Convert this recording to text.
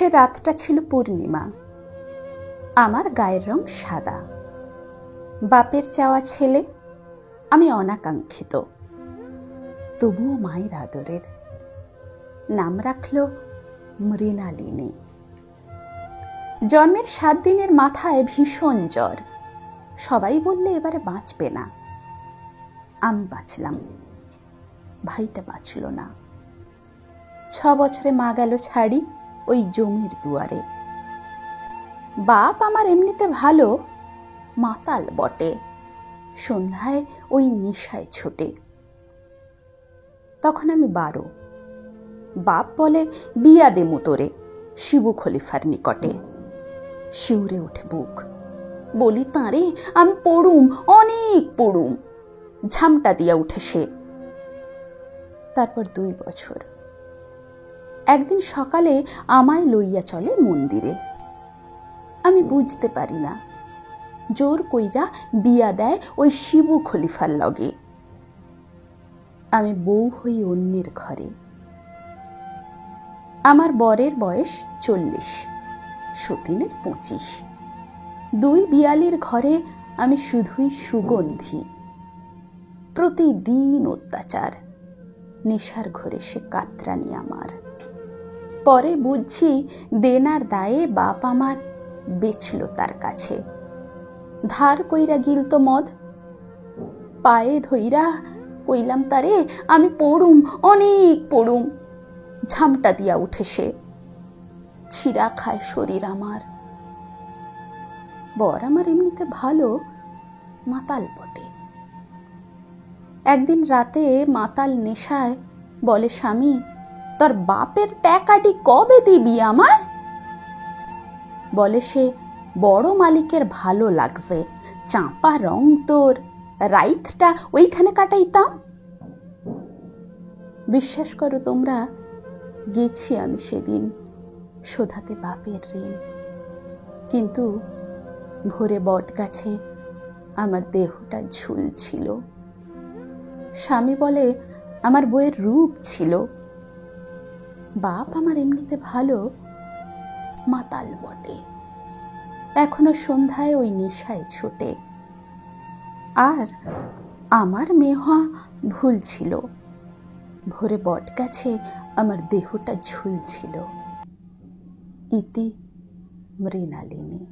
সে রাতটা ছিল পূর্ণিমা। আমার গায়ের রং সাদা। বাপের চাওয়া ছেলে, আমি অনাকাঙ্ক্ষিত, তবুও মায়ের আদরের। নাম রাখল মৃণালিনী। জন্মের 7 দিনের মাথায় ভীষণ জ্বর। সবাই বললে এবারে বাঁচবে না। আমি বাঁচলাম, ভাইটা বাঁচল না। 6 বছরে মা গেল ছাড়ি ওই জমির দুয়ারে। বাপ আমার এমনিতে ভালো, মাতাল বটে, সন্ধ্যায় ওই নেশায় ছোটে। তখন আমি 12। বাপ বলে বিয়া দেমু তোরে শিবু খলিফার নিকটে। শিউরে ওঠে বুক। বলি তাঁরে আমি পড়ুম, অনেক পড়ুম। ঝামটা দিয়া উঠে সে। তারপর 2 বছর। একদিন সকালে আমায় লইয়া চলে মন্দিরে। আমি বুঝতে পারি না, জোর কইরা বিয়া দেয় ওই শিবু খলিফার লগে। আমি বউ হই অন্যের ঘরে। আমার বরের বয়স 40, সতীনের 25। 2 বিয়ালির ঘরে আমি শুধুই সুগন্ধি। প্রতিদিন অত্যাচার। নেশার ঘরে সে কাতরানি আমার। পরে বুঝছি দেনার দায়ে বাপ আমার বেচল তার কাছে। ধার কইরা গিলতো মদ। পায়ে ধইরা কইলাম তারে আমি পড়ুম, অনেক পড়ুম। ঝামটা দিয়া উঠে সে। ছিঁড়া খায় শরীর আমার। বর আমার এমনিতে ভালো, মাতাল বটে। একদিন রাতে মাতাল নেশায় বলে স্বামী, তোর বাপের টাকাটি কবে দিবি আমায়? বলে সে, বড় মালিকের ভালো লাগছে, চাঁপা রং তোর, রাইতটা ওইখানে কাটাইতাম। বিশ্বাস করো তোমরা, গেছি আমি সেদিন শোধাতে বাপের ঋণ। কিন্তু ভোরে বট গাছে আমার দেহটা ঝুলছিল। স্বামী বলে আমার বউয়ের রূপ ছিল। বাপ আমার এমনিতে ভালো, মাতাল বটে, এখনো সন্ধ্যায় ওই নেশায় ছোটে। আর আমার মেয়ে হওয়া ভুল ছিল। ভোরে বট গাছে আমার দেহটা ঝুলছিল। ইতি মৃণালিনী।